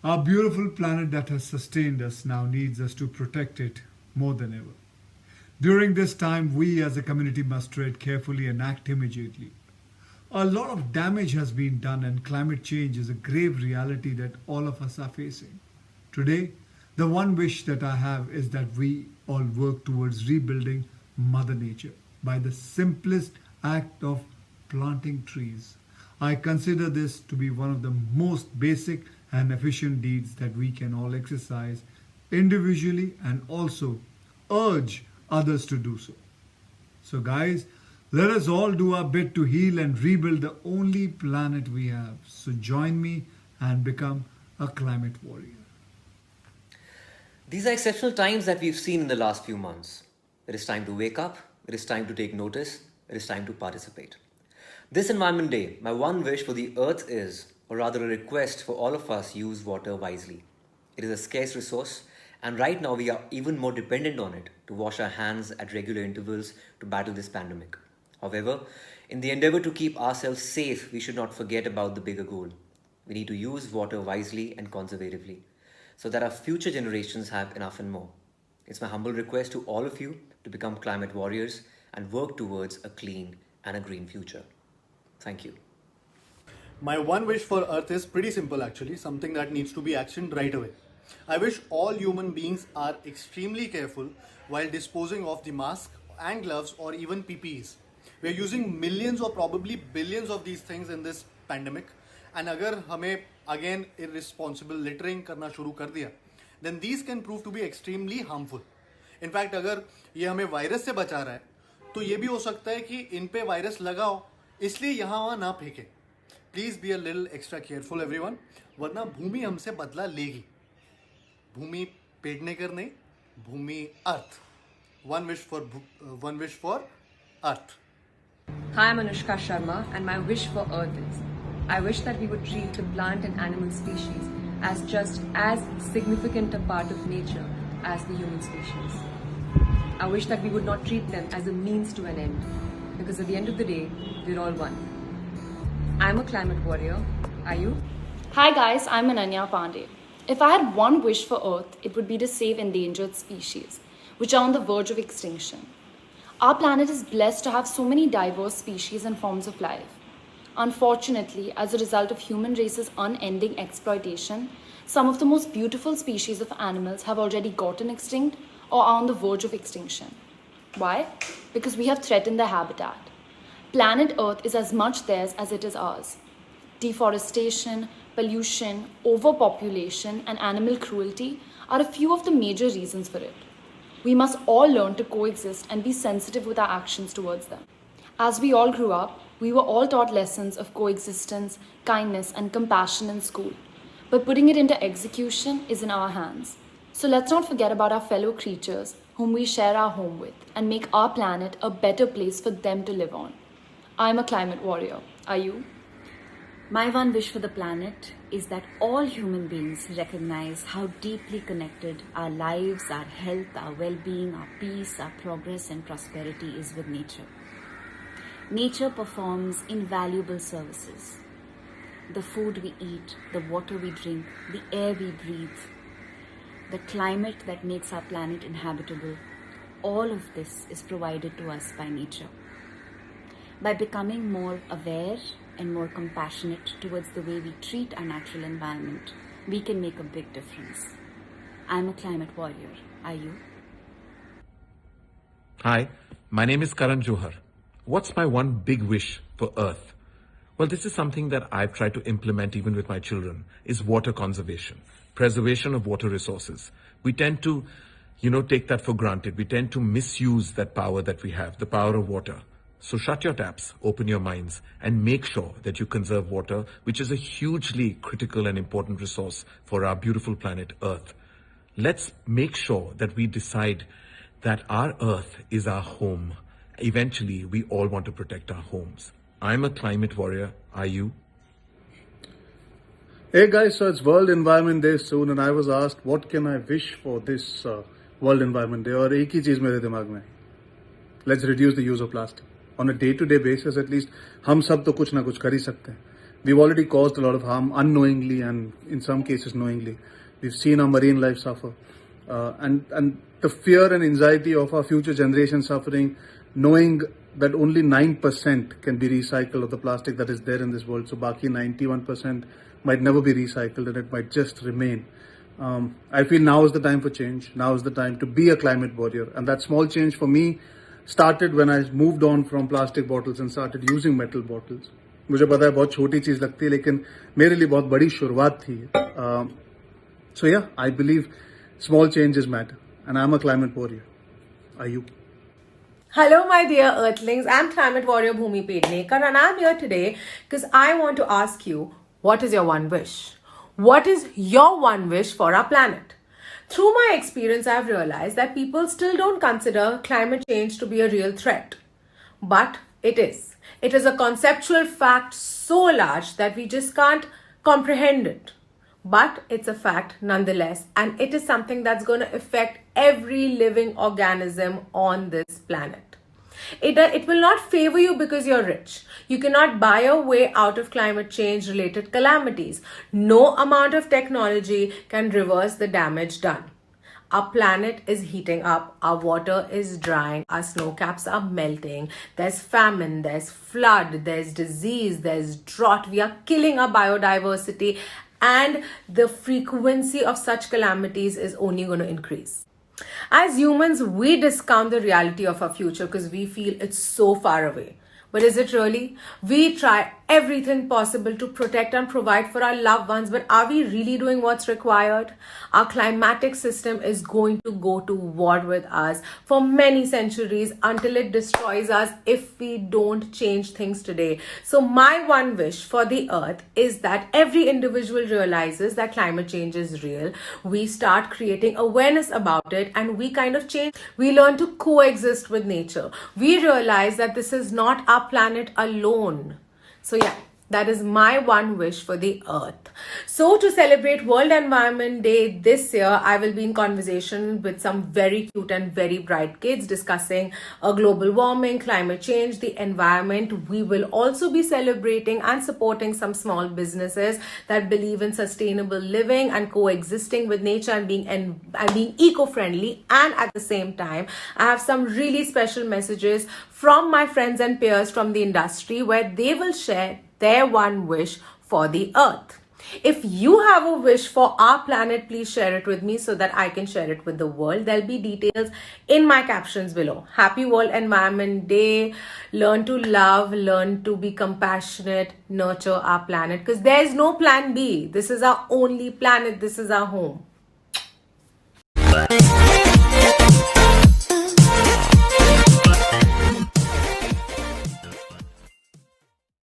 Our beautiful planet that has sustained us now needs us to protect it more than ever. During this time, we as a community must tread carefully and act immediately. A lot of damage has been done, and climate change is a grave reality that all of us are facing. Today, the one wish that I have is that we all work towards rebuilding Mother Nature by the simplest act of planting trees. I consider this to be one of the most basic and efficient deeds that we can all exercise individually and also urge others to do so. So, guys, let us all do our bit to heal and rebuild the only planet we have. So, join me and become a climate warrior. These are exceptional times that we've seen in the last few months. It is time to wake up, it is time to take notice, it is time to participate. This Environment Day, my one wish for the earth is, or rather a request for all of us, use water wisely. It is a scarce resource, and right now we are even more dependent on it to wash our hands at regular intervals to battle this pandemic. However, in the endeavor to keep ourselves safe, we should not forget about the bigger goal. We need to use water wisely and conservatively so that our future generations have enough and more. It's my humble request to all of you to become climate warriors and work towards a clean and a green future. Thank you. My one wish for Earth is pretty simple actually, something that needs to be actioned right away. I wish all human beings are extremely careful while disposing of the mask and gloves or even PPEs. We are using millions or probably billions of these things in this pandemic, and अगर हमें again irresponsible littering करना शुरू कर दिया, then these can prove to be extremely harmful. In fact, अगर ये हमें virus से बचा रहा है, तो ये भी हो सकता है कि इन पे वायरस लगाओ, इसलिए यहाँ वहाँ ना फेंके. Please be a little extra careful everyone, वरना भूमि हमसे बदला लेगी. भूमि पेड़ ने कर नहीं, भूमि अर्थ. One wish for Earth. Hi, I'm Anushka Sharma, and my wish for Earth is I wish that we would treat the plant and animal species as just as significant a part of nature as the human species. I wish that we would not treat them as a means to an end, because at the end of the day, we're all one. I'm a climate warrior. Are you? Hi guys, I'm Ananya Pandey. If I had one wish for Earth, it would be to save endangered species, which are on the verge of extinction. Our planet is blessed to have so many diverse species and forms of life. Unfortunately, as a result of human race's unending exploitation, some of the most beautiful species of animals have already gotten extinct or are on the verge of extinction. Why? Because we have threatened their habitat. Planet Earth is as much theirs as it is ours. Deforestation, pollution, overpopulation, and animal cruelty are a few of the major reasons for it. We must all learn to coexist and be sensitive with our actions towards them. As we all grew up, we were all taught lessons of coexistence, kindness, and compassion in school. But putting it into execution is in our hands. So let's not forget about our fellow creatures whom we share our home with and make our planet a better place for them to live on. I'm a climate warrior. Are you? My one wish for the planet is that all human beings recognize how deeply connected our lives, our health, our well-being, our peace, our progress and prosperity is with nature. Nature performs invaluable services. The food we eat, the water we drink, the air we breathe, the climate that makes our planet inhabitable, all of this is provided to us by nature. By becoming more aware and more compassionate towards the way we treat our natural environment, we can make a big difference. I'm a climate warrior. Are you? Hi, my name is Karan Johar. What's my one big wish for Earth? Well, this is something that I've tried to implement even with my children, is water conservation, preservation of water resources. We tend to, take that for granted. We tend to misuse that power that we have, the power of water. So shut your taps, open your minds, and make sure that you conserve water, which is a hugely critical and important resource for our beautiful planet Earth. Let's make sure that we decide that our Earth is our home. Eventually, we all want to protect our homes. I'm a climate warrior. Are you? Hey guys, so it's World Environment Day soon, and I was asked what can I wish for this World Environment Day. और एक ही चीज मेरे दिमाग में, let's reduce the use of plastic. On a day-to-day basis, at least, हम सब तो कुछ ना कुछ कर ही सकते हैं. we've already caused a lot of harm unknowingly and in some cases knowingly. We've seen our marine life suffer. And the fear and anxiety of our future generations suffering, knowing that only 9% can be recycled of the plastic that is there in this world. So Baki 91% might never be recycled and it might just remain. I feel now is the time for change. Now is the time to be a climate warrior. And that small change for me started when I moved on from plastic bottles and started using metal bottles. मुझे पता है बहुत छोटी चीज लगती है लेकिन मेरे लिए बहुत बड़ी शुरुआत थी. So yeah, I believe small changes matter and I'm a climate warrior. Are you? Hello, my dear Earthlings. I'm Climate Warrior Bhumi Pednekar and I'm here today because I want to ask you, what is your one wish? What is your one wish for our planet? Through my experience, I've realized that people still don't consider climate change to be a real threat. But it is. It is a conceptual fact so large that we just can't comprehend it. But it's a fact nonetheless, and it is something that's going to affect every living organism on this planet. It will not favor you because you're rich. You cannot buy your way out of climate change related calamities. No amount of technology can reverse the damage done. Our planet is heating up, our water is drying, our snow caps are melting, there's famine, there's flood, there's disease, there's drought. We are killing our biodiversity, and the frequency of such calamities is only going to increase. As humans, we discount the reality of our future because we feel it's so far away. But is it really? We try everything possible to protect and provide for our loved ones, but are we really doing what's required? Our climatic system is going to go to war with us for many centuries until it destroys us if we don't change things today. So my one wish for the earth is that every individual realizes that climate change is real. We start creating awareness about it and we kind of change. We learn to coexist with nature. We realize that this is not our planet alone. So yeah, that is my one wish for the earth. So to celebrate World Environment Day this year, I will be in conversation with some very cute and very bright kids discussing global warming, climate change, the environment. We will also be celebrating and supporting some small businesses that believe in sustainable living and coexisting with nature and being eco-friendly. And at the same time, I have some really special messages from my friends and peers from the industry where they will share their one wish for the earth. If you have a wish for our planet, please share it with me so that I can share it with the world. There'll be details in my captions below. Happy World Environment Day. Learn to love, learn to be compassionate, nurture our planet because there's no plan B. This is our only planet. This is our home.